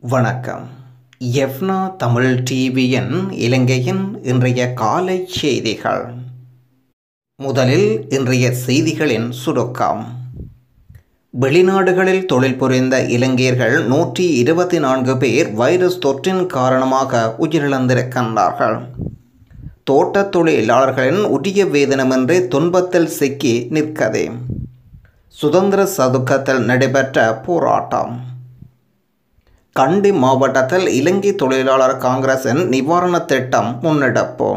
வணக்கம். எஃப்னா தமிழ் டிவியின் இலங்கையின் இன்றைய காலை செய்திகள். முதலில் இன்றைய செய்திகளின் சுருக்கம். வெளிநாடுகளில் தொழில் புரிந்த இலங்கையர்கள் 124 பேர் வைரஸ் தொற்றின் காரணமாக உயிரிழந்திருக்கின்றார்கள். தோட்டத் தொழிலாளர்களின் உரிய வேதனமின்றி துன்பத்தில் சிக்கி நிற்கதே. சுதந்திர சதுக்கத்தில் நடைபெற்ற போராட்டம். கண்டி மாவட்டத்தில் இலங்கை தொழிலாளர் காங்கிரசின் நிவாரண திட்டம் முன்னெடுப்பு.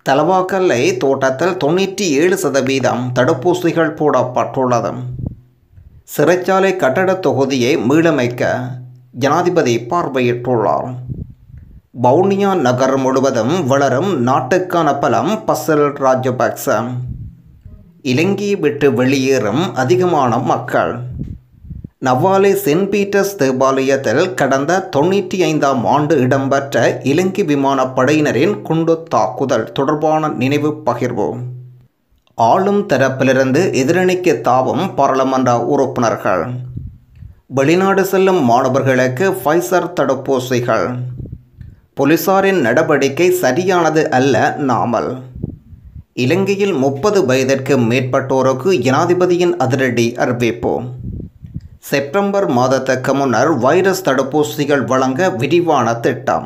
தலவாக்கல்லை தோட்டத்தில் 97% தடுப்பூசிகள் போடப்பட்டுள்ளது. சிறைச்சாலை கட்டட தொகுதியை மீளமைக்க ஜனாதிபதி பார்வையிட்டுள்ளார். வவுனியா நகர் முழுவதும் வளரும் நாட்டுக்கான பலம் பசில் ராஜபக்ச. இலங்கையை விட்டு வெளியேறும் அதிகமான மக்கள். நவாலே சென்ட் பீட்டர்ஸ் தேவாலயத்தில் கடந்த 95ஆம் ஆண்டு இடம்பெற்ற இலங்கை விமானப்படையினரின் குண்டு தாக்குதல் தொடர்பான நினைவு பகிர்வு. ஆளும் தரப்பிலிருந்து எதிரணிக்கு தாவும் பாராளுமன்ற உறுப்பினர்கள். வெளிநாடு செல்லும் மாணவர்களுக்கு ஃபைசர் தடுப்பூசிகள். போலீசாரின் நடவடிக்கை சரியானது அல்ல நாமல். இலங்கையில் 30 வயதிற்கு மேற்பட்டோருக்கு ஜனாதிபதியின் அதிரடி அறிவிப்பு. செப்டம்பர் மாதத்துக்கு முன்னர் வைரஸ் தடுப்பூசிகள் வழங்க விரிவான திட்டம்.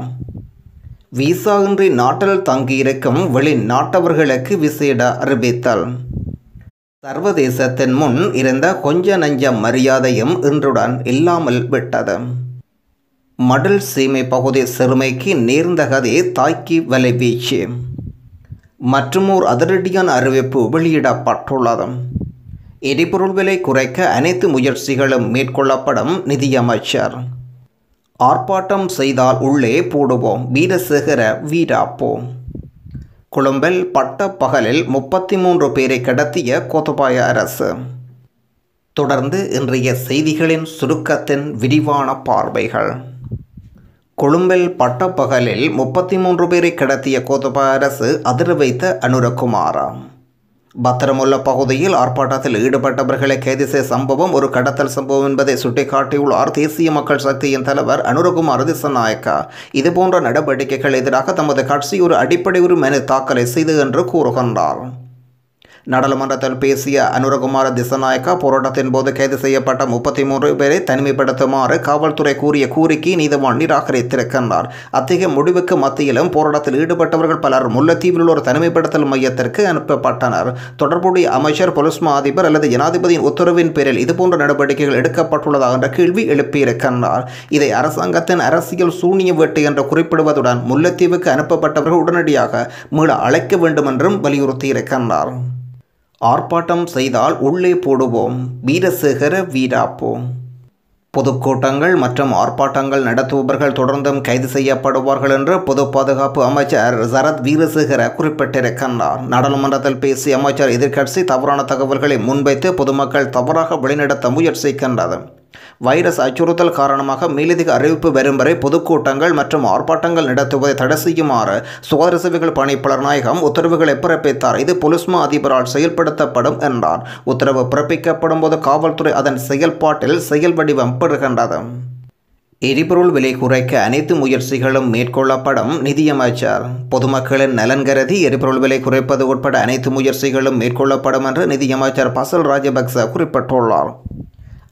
விசா இன்றி நாட்டில் தங்கியிருக்கும் வெளிநாட்டவர்களுக்கு விசேட அறிவித்தல். சர்வதேசத்தின் முன் இருந்த கொஞ்ச நஞ்ச மரியாதையும் இன்றுடன் இல்லாமல் விட்டது. மடல் சீமை பகுதி சிறுமைக்கு நேர்ந்த கதை தாய்க்கு வலைவீச்சு. மற்றுமோர் அதிரடியான அறிவிப்பு வெளியிடப்பட்டுள்ளது. எரிபொருள் விலை குறைக்க அனைத்து முயற்சிகளும் மேற்கொள்ளப்படும் நிதியமைச்சர். ஆர்ப்பாட்டம் செய்தால் உள்ளே போடுவோம் வீரசேகர வீராப்போ. கொழும்பில் பட்ட பகலில் 33 பேரை கடத்திய கோத்தபாய அரசு. தொடர்ந்து இன்றைய செய்திகளின் சுருக்கத்தின் விரிவான பார்வைகள். கொழும்பில் பட்ட பகலில் 33 பேரை கடத்திய கோத்தபாய அரசு அதிர வைத்த அனுரகுமாரா. பத்திரமுள்ள பகுதியில் ஆர்ப்பாட்டத்தில் ஈடுபட்டவர்களை கைது செய்த சம்பவம் ஒரு கடத்தல் சம்பவம் என்பதை சுட்டிக்காட்டியுள்ளார் தேசிய மக்கள் சக்தியின் தலைவர் அனுரகுமார திசாநாயக்கா. இதுபோன்ற நடவடிக்கைகள் எதிராக தமது கட்சி ஒரு அடிப்படை மனு தாக்கலை செய்தது என்று கூறுகின்றார். நாடாளுமன்றத்தில் பேசிய அனுரகுமார திசாநாயக்கா போராட்டத்தின் போது கைது செய்யப்பட்ட 33 பேரை தனிமைப்படுத்துமாறு காவல்துறை கூறிய கோரிக்கை நீதிவான் நிராகரித்திருக்கின்றார். அத்தகைய முடிவுக்கு மத்தியிலும் போராட்டத்தில் ஈடுபட்டவர்கள் பலர் முல்லைத்தீவில் உள்ள ஒரு தனிமைப்படுத்தல் மையத்திற்கு அனுப்பப்பட்டனர். தொடர்புடைய அமைச்சர், போலீஸ் மா அதிபர் அல்லது ஜனாதிபதியின் உத்தரவின் பேரில் இதுபோன்ற நடவடிக்கைகள் எடுக்கப்பட்டுள்ளதா என்ற கேள்வி எழுப்பியிருக்கின்றார். இதை அரசாங்கத்தின் அரசியல் சூனிய வேட்டை என்று குறிப்பிடுவதுடன் முல்லைத்தீவுக்கு அனுப்பப்பட்டவர்கள் உடனடியாக மீள அழைக்க வேண்டும் என்றும் வலியுறுத்தியிருக்கின்றார். ஆர்ப்பாட்டம் செய்தால் உள்ளே போடுவோம் வீரசேகர வீராப்போ. பொதுக்கூட்டங்கள் மற்றும் ஆர்ப்பாட்டங்கள் நடத்துபவர்கள் தொடர்ந்தும் கைது செய்யப்படுவார்கள் என்று பொது பாதுகாப்பு அமைச்சர் சரத் வீரசேகர குறிப்பிட்டிருக்கின்றார். நாடாளுமன்றத்தில் பேசிய அமைச்சர், எதிர்க்கட்சி தவறான தகவல்களை முன்வைத்து பொதுமக்கள் தவறாக வழிநடத்த முயற்சிக்கின்றது. வைரஸ் அச்சுறுத்தல் காரணமாக மேலதிக அறிவிப்பு வரும் வரை பொதுக்கூட்டங்கள் மற்றும் ஆர்ப்பாட்டங்கள் நடத்துவதை தடை செய்யுமாறு சுகாதார சேவைகள் பணிப்பாளர் நாயகம் உத்தரவுகளை பிறப்பித்தார். இது போலீஸ் மா அதிபரால் செயல்படுத்தப்படும் என்றார். உத்தரவு பிறப்பிக்கப்படும் போது காவல்துறை அதன் செயல்பாட்டில் செயல் வடிவம் பெறுகின்றது. எரிபொருள் விலை குறைக்க அனைத்து முயற்சிகளும் மேற்கொள்ளப்படும் நிதியமைச்சர். பொதுமக்களின் நலன் கருதி எரிபொருள் விலை குறைப்பது உட்பட அனைத்து முயற்சிகளும் மேற்கொள்ளப்படும் என்று நிதியமைச்சர் பசில் ராஜபக்ச குறிப்பிட்டுள்ளார்.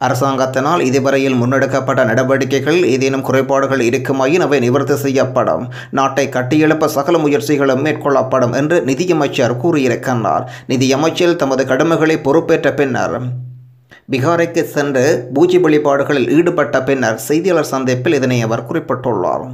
அரசாங்கத்தினால் இதுவரையில் முன்னெடுக்கப்பட்ட நடவடிக்கைகள் ஏதேனும் குறைபாடுகள் இருக்குமாயின் அவை நிவர்த்தி செய்யப்படும். நாட்டை கட்டியெழுப்ப சகல முயற்சிகளும் மேற்கொள்ளப்படும் என்று நிதியமைச்சர் கூறியிருக்கின்றார். நிதியமைச்சர் தமது கடமைகளை பொறுப்பேற்ற பின்னர் பீகாருக்கு சென்று பூஜை வழிபாடுகளில் ஈடுபட்ட பின்னர் செய்தியாளர் சந்திப்பில் இதனை அவர் குறிப்பிட்டுள்ளார்.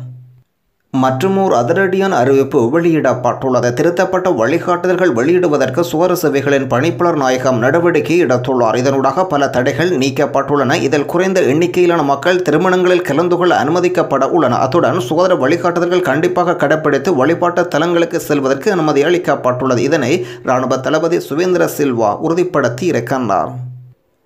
மற்றுமோர் அதிரடியான அறிவிப்பு வெளியிடப்பட்டுள்ளது. திருத்தப்பட்ட வழிகாட்டுதல்கள் வெளியிடுவதற்கு சுகாதார சேவைகளின் பணிப்பாளர் நாயகம் நடவடிக்கை எடுத்துள்ளார். இதனூடாக பல தடைகள் நீக்கப்பட்டுள்ளன. இதில் குறைந்த எண்ணிக்கையிலான மக்கள் திருமணங்களில் கலந்து கொள்ள அனுமதிக்கப்பட உள்ளன. அத்துடன் சுகாதார வழிகாட்டுதல்கள் கண்டிப்பாக கடைப்பிடித்து வழிபாட்டு தலங்களுக்கு செல்வதற்கு அனுமதி அளிக்கப்பட்டுள்ளது. இதனை இராணுவ தளபதி சுவேந்திர சில்வா உறுதிப்படுத்தி இருக்கின்றார்.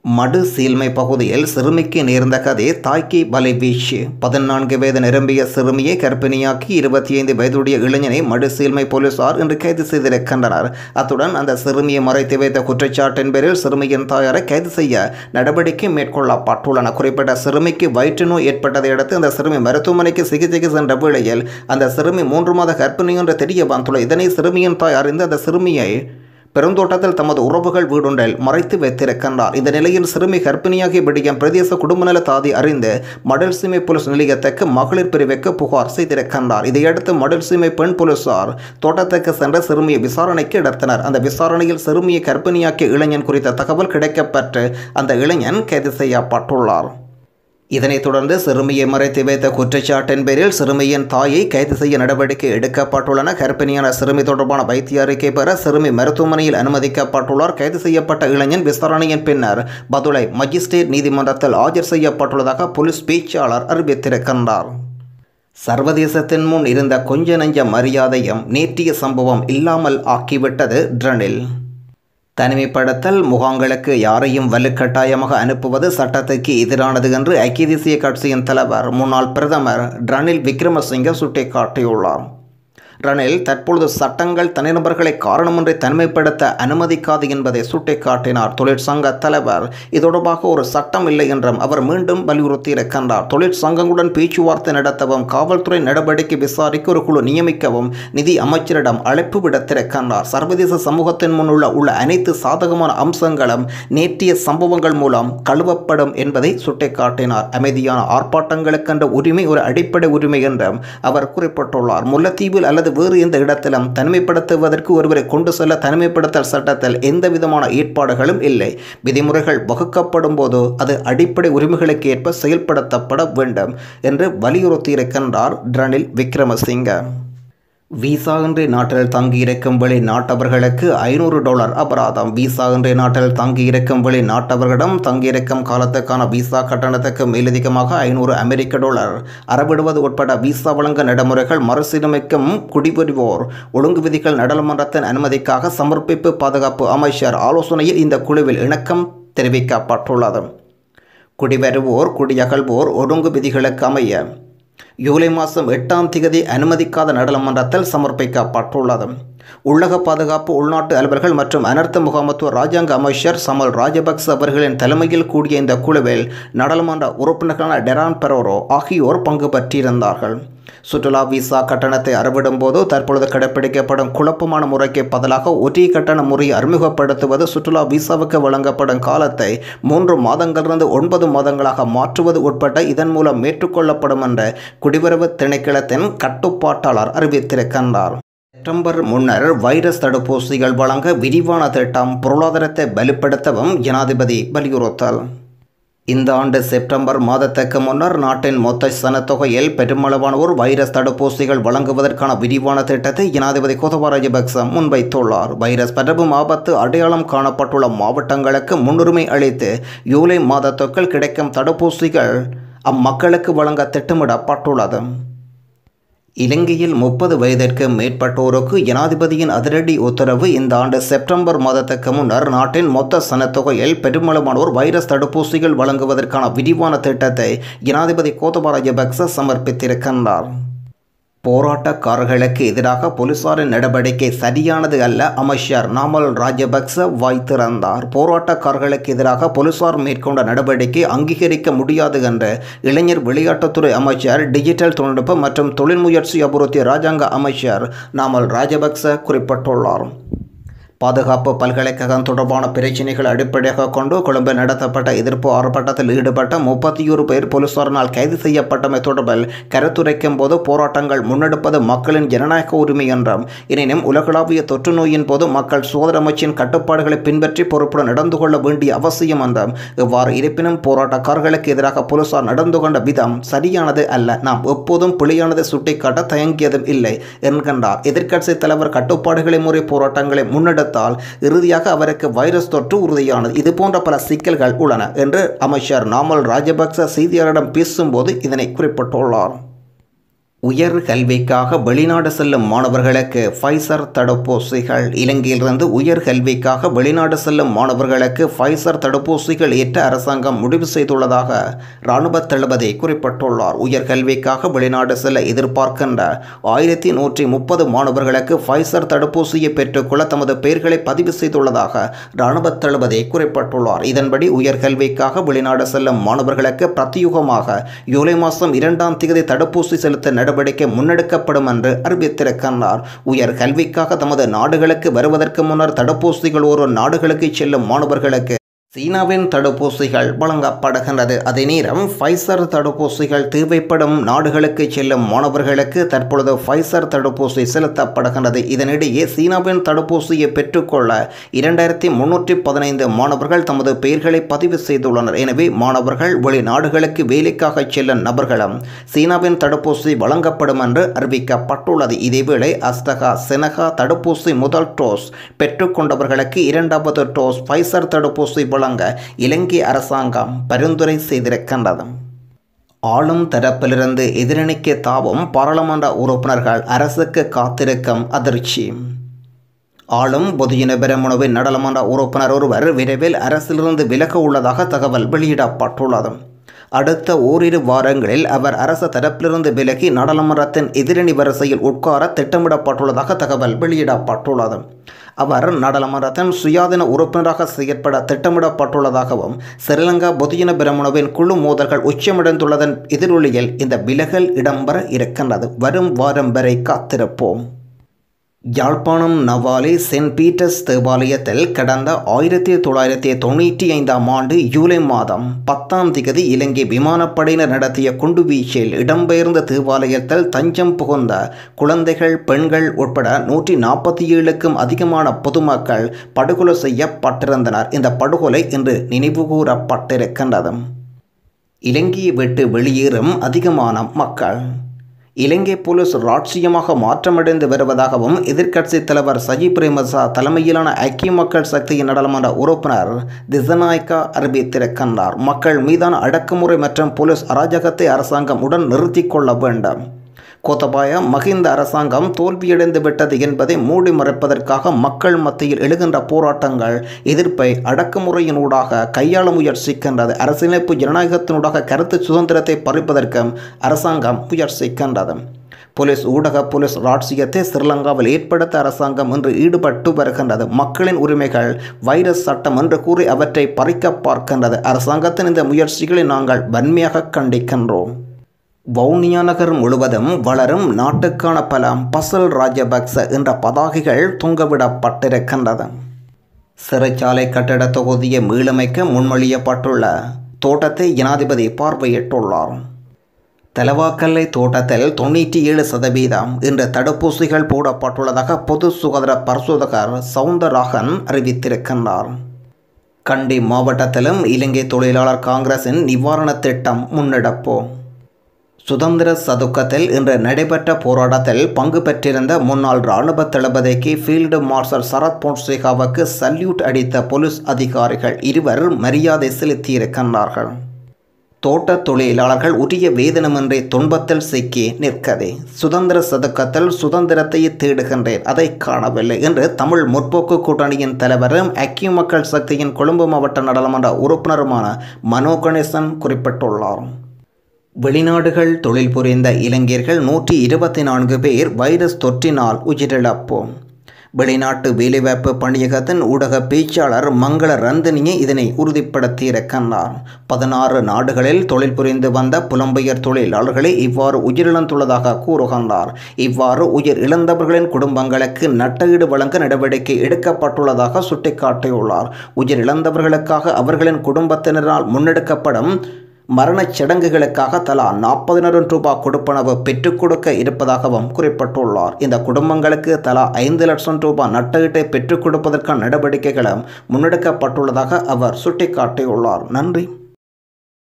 மடு சீல்மை பகுதியில் சிறுமிக்கு நேர்ந்த கதை தாய்க்கு வலைவீச்சு. 14 வயது நிரம்பிய சிறுமியை கர்ப்பிணியாக்கி 25 வயதுடைய இளைஞனை மடு சீல்மை போலீசார் இன்று கைது செய்திருக்கின்றனர். அத்துடன் அந்த சிறுமியை மறைத்து வைத்த குற்றச்சாட்டின் பேரில் சிறுமியின் தாயாரை கைது செய்ய நடவடிக்கை மேற்கொள்ளப்பட்டுள்ளன. குறிப்பிட்ட சிறுமிக்கு வயிற்று நோய் ஏற்பட்டதை அடுத்து அந்த சிறுமி மருத்துவமனைக்கு சிகிச்சைக்கு சென்ற வேளையில் அந்த சிறுமி 3 மாத கர்ப்பிணி என்று தெரிய வந்துள்ளது. இதனை சிறுமியின் தாய் அறிந்து அந்த சிறுமியை பெருந்தோட்டத்தில் தமது உறவுகள் வீடொன்றில் மறைத்து வைத்திருக்கின்றார். இந்த நிலையில் சிறுமி கர்ப்பிணியாகிய விடயம் பிரதேச குடும்பநல தாதி அறிந்து மடல்சீமை போலீஸ் நிலையத்துக்கு மகளிர் பிரிவுக்கு புகார் செய்திருக்கின்றார். இதையடுத்து மடல்சீமை பெண் போலீசார் தோட்டத்துக்கு சென்ற சிறுமியை விசாரணைக்கு எடுத்தனர். அந்த விசாரணையில் சிறுமியை கர்ப்பிணியாக்கிய இளைஞன் குறித்த தகவல் கிடைக்கப்பெற்று அந்த இளைஞன் கைது செய்யப்பட்டுள்ளார். இதனைத் தொடர்ந்து சிறுமியை மறைத்து வைத்த குற்றச்சாட்டின் பேரில் சிறுமியின் தாயை கைது செய்ய நடவடிக்கை எடுக்கப்பட்டுள்ளன. கர்ப்பிணியான சிறுமி தொடர்பான வைத்திய அறிக்கை பெற சிறுமி மருத்துவமனையில் அனுமதிக்கப்பட்டுள்ளார். கைது செய்யப்பட்ட இளைஞன் விசாரணையின் பின்னர் பதுளை மஜிஸ்ட்ரேட் நீதிமன்றத்தில் ஆஜர் செய்யப்பட்டுள்ளதாக போலீஸ் பேச்சாளர் அறிவித்திருக்கின்றார். சர்வதேசத்தின் முன் இருந்த கொஞ்ச நஞ்ச மரியாதையும் நேற்றைய சம்பவம் இல்லாமல் ஆக்கிவிட்டது ரணில். தனிமைப்படுத்தல் முகாம்களுக்கு யாரையும் வலுக்கட்டாயமாக அனுப்புவது சட்டத்துக்கு எதிரானது என்று ஐக்கிய தேசிய கட்சியின் தலைவர் முன்னாள் பிரதமர் ரணில் விக்ரமசிங்கே சுட்டிக்காட்டியுள்ளார். ரணில் தற்பொழுது சட்டங்கள் தனிநபர்களை காரணமின்றி தனிமைப்படுத்த அனுமதிக்காது என்பதை சுட்டிக்காட்டினார். தொழிற்சங்க தலைவர் இது தொடர்பாக ஒரு சட்டம் இல்லை என்றும் அவர் மீண்டும் வலியுறுத்தியிருக்கின்றார். தொழிற்சங்கங்களுடன் பேச்சுவார்த்தை நடத்தவும் காவல்துறை நடவடிக்கை விசாரிக்க ஒரு குழு நியமிக்கவும் நிதி அமைச்சரிடம் அழைப்பு விடுத்திருக்கின்றார். சர்வதேச சமூகத்தின் முன்னுள்ள அனைத்து சாதகமான அம்சங்களும் நேற்றைய சம்பவங்கள் மூலம் கழுவப்படும் என்பதை சுட்டிக்காட்டினார். அமைதியான ஆர்ப்பாட்டங்களுக்கென்ற உரிமை ஒரு அடிப்படை உரிமை என்றும் அவர் குறிப்பிட்டுள்ளார். முல்லைத்தீவில் அல்லது வேறு எந்த இடத்திலும் தனிமைப்படுத்துவதற்கு ஒருவரை கொண்டு செல்ல தனிமைப்படுத்தல் சட்டத்தில் எந்த விதமான ஏற்பாடுகளும் இல்லை. விதிமுறைகள் வகுக்கப்படும் போது அது அடிப்படை உரிமைகளுக்கு ஏற்ப செயல்படுத்தப்பட வேண்டும் என்று வலியுறுத்தியிருக்கின்றார் ரணில் விக்ரமசிங்கே. விசா இன்றி நாட்டில் தங்கியிருக்கும் வெளிநாட்டவர்களுக்கு $500 அபராதம். விசா இன்றி நாட்டில் தங்கியிருக்கும் வெளிநாட்டவர்களிடம் தங்கியிருக்கும் காலத்துக்கான விசா கட்டணத்துக்கு மேலதிகமாக $500 அறவிடுவது உட்பட விசா வழங்க நடைமுறைகள் மறுசீரமைக்கும் குடிவருவோர் ஒழுங்கு விதிகள் நாடாளுமன்றத்தின் அனுமதிக்காக சமர்ப்பிப்பு பாதுகாப்பு அமைச்சர் ஆலோசனையில் இந்த குழுவில் இணக்கம் தெரிவிக்கப்பட்டுள்ளது. குடிவருவோர் குடியகழ்வோர் ஒழுங்கு விதிகளுக்கு அமைய ஜூலை மாதம் 8ஆம் தேதி அனுமதிக்காத நாடாளுமன்றத்தில் சமர்ப்பிக்கப்பட்டுள்ளது. உள்ளக பாதுகாப்பு உள்நாட்டு அலுவலர்கள் மற்றும் அனர்த்த முகாமத்துவ ராஜாங்க அமைச்சர் சமல் ராஜபக்ச அவர்களின் தலைமையில் கூடிய இந்த குழுவில் நாடாளுமன்ற உறுப்பினர்களான டெரான் பெரோரோ ஆகியோர் பங்கு பற்றியிருந்தார்கள். சுற்றுலா விசா கட்டணத்தை அறவிடும் போது தற்பொழுது கடைபிடிக்கப்படும் குழப்பமான முறைக்கு பதிலாக ஒரே கட்டண முறையை அறிமுகப்படுத்துவது, சுற்றுலா விசாவுக்கு வழங்கப்படும் காலத்தை 3 மாதங்களிலிருந்து 9 மாதங்களாக மாற்றுவது உட்பட இதன் மூலம் ஏற்றுக்கொள்ளப்படும் என்ற குடிவரவு திணைக்களத்தின் கட்டுப்பாட்டாளர் அறிவித்திருக்கின்றார். செப்டம்பர் முன்னர் வைரஸ் தடுப்பூசிகள் வழங்க விரிவான திட்டம், பொருளாதாரத்தை வலுப்படுத்தவும் ஜனாதிபதி வலியுறுத்தல். இந்த ஆண்டு செப்டம்பர் மாதத்துக்கு முன்னர் நாட்டின் மொத்த சனத்தொகையில் பெருமளவானோர் வைரஸ் தடுப்பூசிகள் வழங்குவதற்கான விரிவான திட்டத்தை ஜனாதிபதி கோத்தபாய ராஜபக்ச முன்வைத்துள்ளார். வைரஸ் பரவும் ஆபத்து அடையாளம் காணப்பட்டுள்ள மாவட்டங்களுக்கு முன்னுரிமை அளித்து ஜூலை மாதத்துக்குள் கிடைக்கும் தடுப்பூசிகள் அம்மக்களுக்கு வழங்க திட்டமிடப்பட்டுள்ளது. இலங்கையில் 30 வயதிற்கு மேற்பட்டோருக்கு ஜனாதிபதியின் அதிரடி உத்தரவு. இந்த ஆண்டு செப்டம்பர் மாதத்துக்கு முன்னர் நாட்டின் மொத்த சனத்தொகையில் பெருமளவானோர் வைரஸ் தடுப்பூசிகள் வழங்குவதற்கான விரிவான திட்டத்தை ஜனாதிபதி கோத்தபாய ராஜபக்ச சமர்ப்பித்திருக்கின்றார். போராட்டக்காரர்களுக்கு எதிராக போலீசாரின் நடவடிக்கை சரியானது அல்ல, அமைச்சர் நாமல் ராஜபக்ச வாய்த்திருந்தார். போராட்டக்காரர்களுக்கு எதிராக போலீசார் மேற்கொண்ட நடவடிக்கை அங்கீகரிக்க முடியாது என்று இளைஞர் விளையாட்டுத்துறை அமைச்சர், டிஜிட்டல் தொழில்நுட்பம் மற்றும் தொழில் முயற்சி அபிவிருத்தி ராஜாங்க அமைச்சர் நாமல் ராஜபக்ச குறிப்பிட்டுள்ளார். பாதுகாப்பு பல்கலைக்கழகம் தொடர்பான பிரச்சினைகளை அடிப்படையாக கொண்டு கொழும்பில் நடத்தப்பட்ட எதிர்ப்பு ஆர்ப்பாட்டத்தில் ஈடுபட்ட 31 பேர் போலீசாரினால் கைது செய்யப்பட்டமை தொடர்பில் கருத்துரைக்கும் போது, போராட்டங்கள் முன்னெடுப்பது மக்களின் ஜனநாயக உரிமை என்றும், எனினும் உலகளாவிய தொற்று நோயின் போது மக்கள் சுகாதார அமைச்சின் கட்டுப்பாடுகளை பின்பற்றி பொறுப்புடன் நடந்து கொள்ள வேண்டிய அவசியம் என்றும், இவ்வாறு இருப்பினும் போராட்டக்காரர்களுக்கு எதிராக போலீசார் நடந்து கொண்ட விதம் சரியானது அல்ல, நாம் எப்போதும் பிழையானதை சுட்டிக்காட்ட தயங்கியதும் இல்லை என்கின்றார். எதிர்க்கட்சி தலைவர் கட்டுப்பாடுகளை முறை போராட்டங்களை முன்னெடுத்தால் இறுதியாக அவருக்கு வைரஸ் தொற்று உறுதியானது. இதுபோன்ற பல சிக்கல்கள் உள்ளன என்று அமைச்சர் நாமல் ராஜபக்ச செய்தியாளரிடம் பேசும்போது இதனை குறிப்பிட்டுள்ளார். உயர் கல்விக்காக வெளிநாடு செல்லும் மாணவர்களுக்கு ஃபைசர் தடுப்பூசிகள். இலங்கையிலிருந்து உயர் கல்விக்காக வெளிநாடு செல்லும் மாணவர்களுக்கு ஃபைசர் தடுப்பூசிகள் ஏற்ற அரசாங்கம் முடிவு செய்துள்ளதாக இராணுவ தளபதி குறிப்பிட்டுள்ளார். உயர் கல்விக்காக வெளிநாடு செல்ல எதிர்பார்க்கின்ற 1130 மாணவர்களுக்கு ஃபைசர் தடுப்பூசியை பெற்றுக்கொள்ள தமது பெயர்களை பதிவு செய்துள்ளதாக இராணுவ தளபதி குறிப்பிட்டுள்ளார். இதன்படி உயர் கல்விக்காக வெளிநாடு செல்லும் மாணவர்களுக்கு பிரத்யேகமாக ஜூலை மாதம் 2ஆம் தேதி தடுப்பூசி செலுத்த நடவடிக்கை முன்னெடுக்கப்படும் என்று அறிவித்திருக்கின்றார். உயர் கல்விக்காக தமது நாடுகளுக்கு வருவதற்கு முன்னர் தடுப்பூசிகள் ஒரு நாடுகளுக்கு செல்லும் மாணவர்களுக்கு சீனாவின் தடுப்பூசிகள் வழங்கப்படுகின்றது. அதே நேரம் ஃபைசர் தடுப்பூசிகள் தேவைப்படும் நாடுகளுக்கு செல்லும் மாணவர்களுக்கு தற்பொழுது ஃபைசர் தடுப்பூசி செலுத்தப்படுகின்றது. இதனிடையே சீனாவின் தடுப்பூசியை பெற்றுக்கொள்ள 2315 மாணவர்கள் தமது பெயர்களை பதிவு செய்துள்ளனர். எனவே மாணவர்கள் வெளிநாடுகளுக்கு வேலைக்காக செல்லும் நபர்களும் சீனாவின் தடுப்பூசி வழங்கப்படும் என்று அறிவிக்கப்பட்டுள்ளது. இதேவேளை அஸ்ட்ராசெனகா தடுப்பூசி முதல் டோஸ் பெற்றுக்கொண்டவர்களுக்கு 2வது டோஸ் ஃபைசர் தடுப்பூசி இலங்கை அரசாங்கம் பரிந்துரை செய்திருக்கின்றது. ஆளும் தரப்பிலிருந்து எதிரணிக்கு தாவும் பாராளுமன்ற உறுப்பினர்கள் அரசுக்கு காத்திருக்கும் அதிர்ச்சி. ஆளும் பொதுஜன பெரமுனவின் நாடாளுமன்ற உறுப்பினர் ஒருவர் விரைவில் அரசிலிருந்து விலக உள்ளதாக தகவல் வெளியிடப்பட்டுள்ளது. அடுத்த ஓரிரு வாரங்களில் அவர் அரசு தரப்பிலிருந்து விலகி நாடாளுமன்றத்தின் எதிரணி வரிசையில் உட்கார திட்டமிடப்பட்டுள்ளதாக தகவல் வெளியிடப்பட்டுள்ளது. அவர் நாடாளுமன்றத்தின் சுயாதீன உறுப்பினராக செயற்பட திட்டமிடப்பட்டுள்ளதாகவும் ஸ்ரீலங்கா பொதுஜன பெரமுனவின் குழு மோதல்கள் உச்சமடைந்துள்ளதன் எதிரொலியில் இந்த விலகல் இடம்பெற இருக்கின்றது. வரும் வாரம் வரை காத்திருப்போம். யாழ்ப்பாணம் நவாலி சென்ட் பீட்டர்ஸ் தேவாலயத்தில் கடந்த 1995ஆம் ஆண்டு ஜூலை மாதம் 10ஆம் தேதி இலங்கை விமானப்படையினர் நடத்திய குண்டுவீச்சில் இடம்பெயர்ந்த தேவாலயத்தில் தஞ்சம் புகுந்த குழந்தைகள், பெண்கள் உட்பட 147க்கும் அதிகமான பொதுமக்கள் படுகொலை செய்யப்பட்டிருந்தனர். இந்த படுகொலை இன்று நினைவுகூரப்பட்டிருக்கின்றது. இலங்கையை விட்டு வெளியேறும் அதிகமான மக்கள். இலங்கை போலீஸ் ராட்சியமாக மாற்றமடைந்து வருவதாகவும் எதிர்க்கட்சித் தலைவர் சஜித் பிரேமதாச தலைமையிலான ஐக்கிய மக்கள் சக்தியின் நாடாளுமன்ற உறுப்பினர் திசாநாயக்கா அறிவித்திருக்கின்றார். மக்கள் மீதான அடக்குமுறை மற்றும் போலீஸ் அராஜகத்தை அரசாங்கம் உடன் நிறுத்திக் கொள்ள வேண்டும். கோத்தபாய மஹிந்த அரசாங்கம் தோல்வியடைந்து விட்டது என்பதை மூடி மறைப்பதற்காக மக்கள் மத்தியில் எழுகின்ற போராட்டங்கள் எதிர்ப்பை அடக்குமுறையினூடாக கையாள முயற்சிக்கின்றது. அரசியலமைப்பு ஜனநாயகத்தினூடாக கருத்து சுதந்திரத்தை பறிப்பதற்கும் அரசாங்கம் முயற்சிக்கின்றது. போலீஸ் ராட்சியத்தை ஸ்ரீலங்காவில் ஏற்படுத்த அரசாங்கம் இன்று ஈடுபட்டு வருகின்றது. மக்களின் உரிமைகள் வைரஸ் சட்டம் என்று கூறி அவற்றை பறிக்க பார்க்கின்றது. அரசாங்கத்தின் இந்த முயற்சிகளை நாங்கள் வன்மையாக கண்டிக்கின்றோம். வவுனியா நகர் முழுவதும் வளரும் நாட்டுக்கான பலம் பசல் ராஜபக்ச என்ற பதாகைகள் தொங்கவிடப்பட்டிருக்கின்றது. சிறைச்சாலை கட்டட தொகுதியை மீளமைக்க முன்மொழியப்பட்டுள்ள தோட்டத்தை ஜனாதிபதி பார்வையிட்டுள்ளார். தலவாக்கல்லை தோட்டத்தில் 97% இன்று தடுப்பூசிகள் போடப்பட்டுள்ளதாக பொது சுகாதார பரிசோதகர் சவுந்தரராகன் அறிவித்திருக்கின்றார். கண்டி மாவட்டத்திலும் இலங்கை தொழிலாளர் காங்கிரசின் நிவாரண திட்டம் முன்னெடுப்போம். சுதந்திர சதுக்கத்தில் இன்று நடைபெற்ற போராட்டத்தில் பங்கு பெற்றிருந்த முன்னாள் இராணுவ தளபதிக்கு ஃபீல்டு மார்ஷல் சரத் பொன்சேகாவுக்கு சல்யூட் அடித்த போலீஸ் அதிகாரிகள் 2 மரியாதை செலுத்தியிருக்கின்றார்கள். தோட்ட தொழிலாளர்கள் உரிய வேதனமின்றி துன்பத்தில் சிக்கி நிற்கதே. சுதந்திர சதுக்கத்தில் சுதந்திரத்தை தேடுகின்றேன், அதை காணவில்லை என்று தமிழ் முற்போக்கு கூட்டணியின் தலைவரும் ஐக்கிய மக்கள் சக்தியின் கொழும்பு மாவட்ட நாடாளுமன்ற உறுப்பினருமான மனோ கணேசன் குறிப்பிட்டுள்ளார். வெளிநாடுகள் தொழில் புரிந்த இளைஞர்கள் 124 பேர் வைரஸ் தொற்றினால் உயிரிழப்பு. வெளிநாட்டு வேலைவாய்ப்பு பணியகத்தின் ஊடக பேச்சாளர் மங்கள ரந்தனியே இதனை உறுதிப்படுத்தியிருக்கின்றார். 16 நாடுகளில் தொழில் புரிந்து வந்த புலம்பெயர் தொழிலாளர்களே இவ்வாறு உயிரிழந்துள்ளதாக கூறுகின்றார். இவ்வாறு உயிர் இழந்தவர்களின் குடும்பங்களுக்கு நட்டஈடு வழங்க நடவடிக்கை எடுக்கப்பட்டுள்ளதாக சுட்டிக்காட்டியுள்ளார். உயிரிழந்தவர்களுக்காக அவர்களின் குடும்பத்தினரால் முன்னெடுக்கப்படும் மரணச் சடங்குகளுக்காக தலா 40,000 ரூபாய் கொடுப்பனவு பெற்றுக் கொடுக்க இருப்பதாகவும் குறிப்பிட்டுள்ளார். இந்த குடும்பங்களுக்கு தலா 5 லட்சம் ரூபாய் நட்டஈட்டை பெற்றுக் கொடுப்பதற்கான நடவடிக்கைகளும் முன்னெடுக்கப்பட்டுள்ளதாக அவர் சுட்டிக்காட்டியுள்ளார். நன்றி.